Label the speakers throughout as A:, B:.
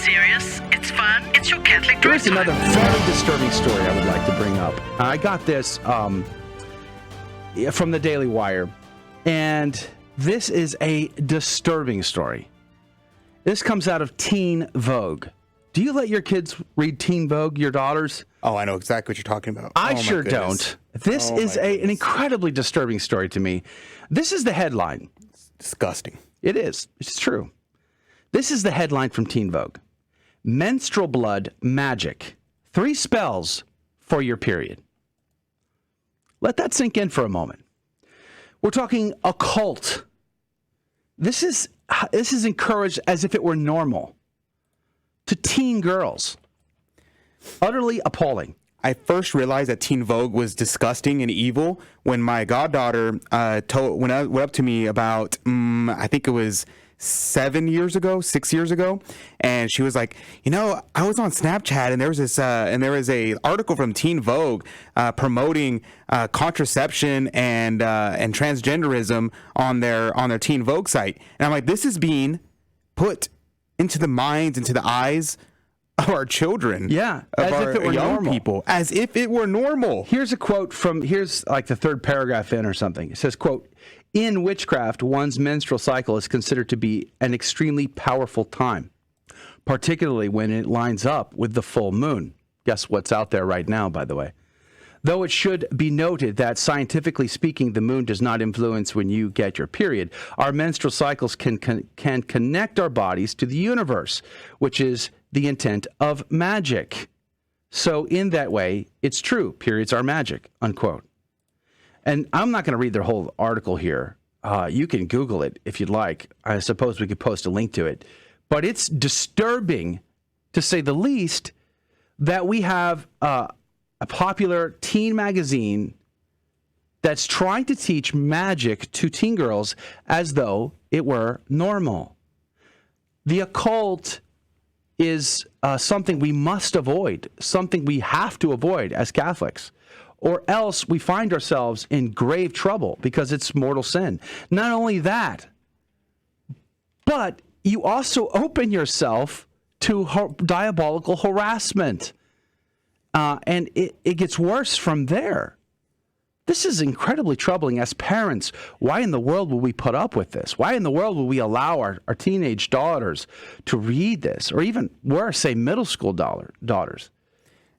A: serious, it's fun, it's your Catholic
B: Here's
A: dress
B: another very disturbing story I would like to bring up. I got this from the Daily Wire, and this is a disturbing story. This comes out of Teen Vogue. Do you let your kids read Teen Vogue, your daughters?
C: Oh, I know exactly what you're talking about.
B: I sure don't. This is an incredibly disturbing story to me. This is the headline.
C: It's disgusting.
B: It is. It's true. This is the headline from Teen Vogue. Menstrual blood magic. 3 spells for your period. Let that sink in for a moment. We're talking occult. This is encouraged as if it were normal to teen girls. Utterly appalling.
C: I first realized that Teen Vogue was disgusting and evil when my goddaughter went up to me about, I think it was 6 years ago, and she was like, I was on Snapchat and there was a article from Teen Vogue promoting contraception and transgenderism on their Teen Vogue site, and I'm like, this is being put into the minds, into the eyes of our children,
B: yeah,
C: of
B: as
C: our
B: if it were
C: young
B: normal.
C: people, as if it were normal.
B: Here's a quote here's like the third paragraph in or something. It says, quote, "In witchcraft, one's menstrual cycle is considered to be an extremely powerful time, particularly when it lines up with the full moon." Guess what's out there right now, by the way. Though it should be noted that scientifically speaking, the moon does not influence when you get your period. Our menstrual cycles can connect our bodies to the universe, which is the intent of magic. So in that way, it's true. Periods are magic, unquote. And I'm not going to read their whole article here. You can Google it if you'd like. I suppose we could post a link to it. But it's disturbing, to say the least, that we have a popular teen magazine that's trying to teach magic to teen girls as though it were normal. The occult is something we must avoid, something we have to avoid as Catholics, or else we find ourselves in grave trouble because it's mortal sin. Not only that, but you also open yourself to diabolical harassment. And it gets worse from there. This is incredibly troubling as parents. Why in the world will we put up with this? Why in the world will we allow our teenage daughters to read this? Or even worse, say middle school daughters.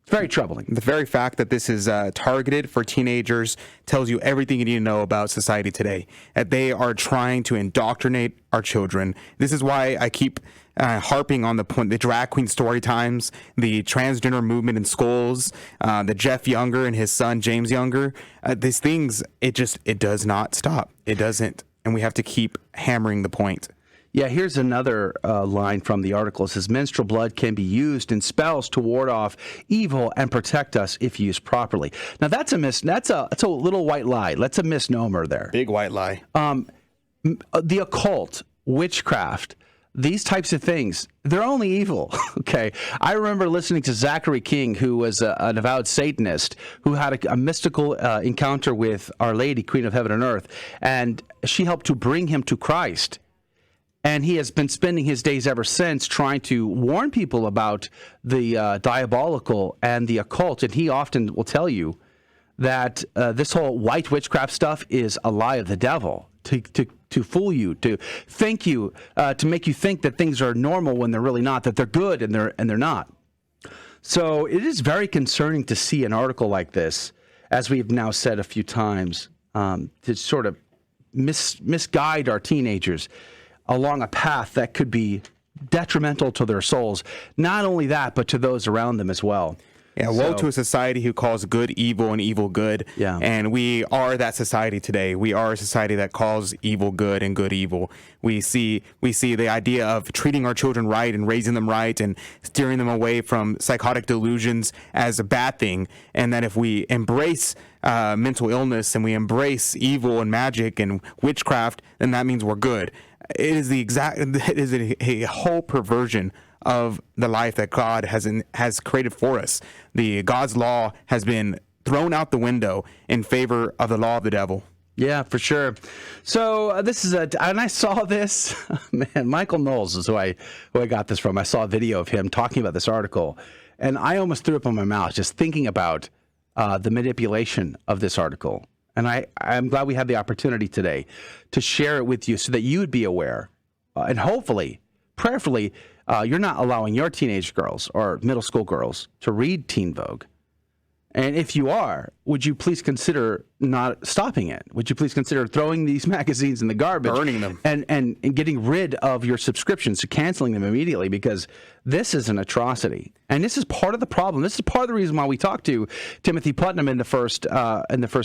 B: It's very troubling.
C: The very fact that this is targeted for teenagers tells you everything you need to know about society today. That they are trying to indoctrinate our children. This is why I keep harping on the point, the drag queen story times, the transgender movement in schools, the Jeff Younger and his son James Younger. These things, it does not stop. It doesn't. And we have to keep hammering the point.
B: Yeah, here's another line from the article. It says, menstrual blood can be used in spells to ward off evil and protect us if used properly. Now, that's a little white lie. That's a misnomer there.
C: Big white lie.
B: The occult, witchcraft, these types of things, they're only evil, okay? I remember listening to Zachary King, who was an avowed Satanist, who had a mystical encounter with Our Lady, Queen of Heaven and Earth, and she helped to bring him to Christ. And he has been spending his days ever since trying to warn people about the diabolical and the occult. And he often will tell you that this whole white witchcraft stuff is a lie of the devil to fool you, to make you think that things are normal when they're really not, that they're good and they're not. So it is very concerning to see an article like this, as we've now said a few times, to sort of misguide our teenagers along a path that could be detrimental to their souls. Not only that, but to those around them as well.
C: Yeah, woe to a society who calls good evil and evil good.
B: Yeah.
C: And we are that society today. We are a society that calls evil good and good evil. We see the idea of treating our children right and raising them right and steering them away from psychotic delusions as a bad thing. And that if we embrace mental illness and we embrace evil and magic and witchcraft, then that means we're good. It is a whole perversion of the life that God has created for us. God's law has been thrown out the window in favor of the law of the devil.
B: Yeah, for sure. So this is and I saw this, man, Michael Knowles is who I got this from. I saw a video of him talking about this article, and I almost threw up in my mouth just thinking about the manipulation of this article. And I'm glad we had the opportunity today to share it with you so that you would be aware. And hopefully, prayerfully, you're not allowing your teenage girls or middle school girls to read Teen Vogue. And if you are, would you please consider not stopping it? Would you please consider throwing these magazines in the garbage?
C: Burning them.
B: And getting rid of your subscriptions, so canceling them immediately, because this is an atrocity. And this is part of the problem. This is part of the reason why we talked to Timothy Putnam in the first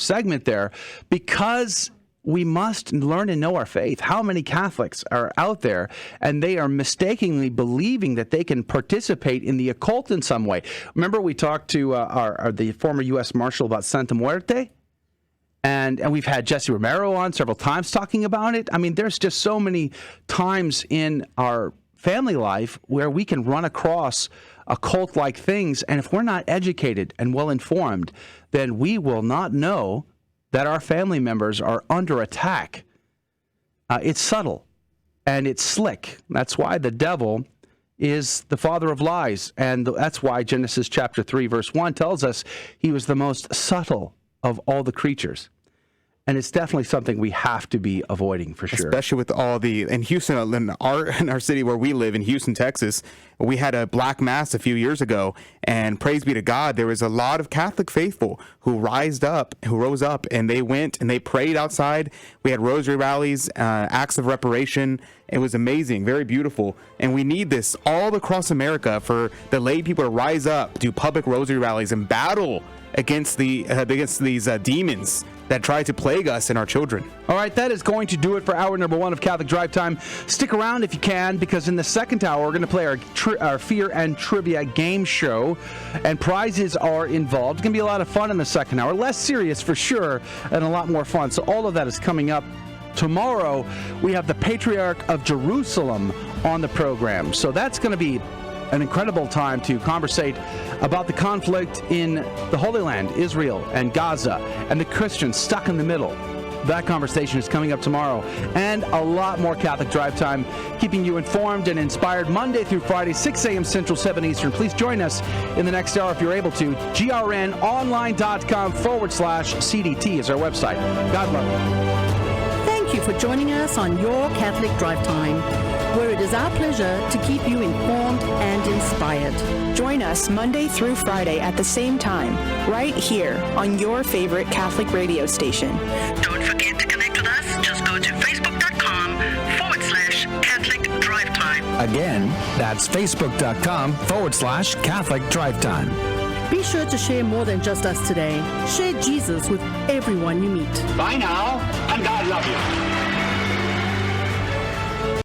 B: segment there, because we must learn and know our faith. How many Catholics are out there and they are mistakenly believing that they can participate in the occult in some way? Remember we talked to the former U.S. Marshal about Santa Muerte? And we've had Jesse Romero on several times talking about it. I mean, there's just so many times in our family life where we can run across occult-like things. And if we're not educated and well-informed, then we will not know that our family members are under attack. It's subtle and it's slick. That's why the devil is the father of lies. And that's why Genesis chapter 3, verse 1 tells us he was the most subtle of all the creatures. And it's definitely something we have to be avoiding for sure.
C: Especially with all in Houston, in our city where we live in Houston, Texas, we had a black mass a few years ago, and praise be to God, there was a lot of Catholic faithful who rose up, and they went and they prayed outside. We had rosary rallies, acts of reparation. It was amazing, very beautiful. And we need this all across America for the lay people to rise up, do public rosary rallies, and battle against these demons that try to plague us and our children.
B: All right, that is going to do it for hour number 1 of Catholic Drive Time. Stick around if you can, because in the second hour, we're going to play our Fear and Trivia game show, and prizes are involved. It's going to be a lot of fun in the second hour. Less serious for sure, and a lot more fun. So all of that is coming up. Tomorrow, we have the Patriarch of Jerusalem on the program. So that's going to be an incredible time to conversate about the conflict in the Holy Land, Israel and Gaza, and the Christians stuck in the middle. That conversation is coming up tomorrow, and a lot more Catholic Drive Time, keeping you informed and inspired Monday through Friday, 6 a.m. Central, 7 Eastern. Please join us in the next hour if you're able to. grnonline.com/CDT is our website. God love you.
D: Thank you for joining us on Your Catholic Drive Time, where it is our pleasure to keep you informed and inspired.
E: Join us Monday through Friday at the same time, right here on your favorite Catholic radio station.
A: Don't forget to connect with us. Just go to facebook.com/Catholic Drive Time.
F: Again, that's facebook.com/Catholic Drive Time.
D: Be sure to share more than just us today. Share Jesus with everyone you meet.
G: Bye now, and God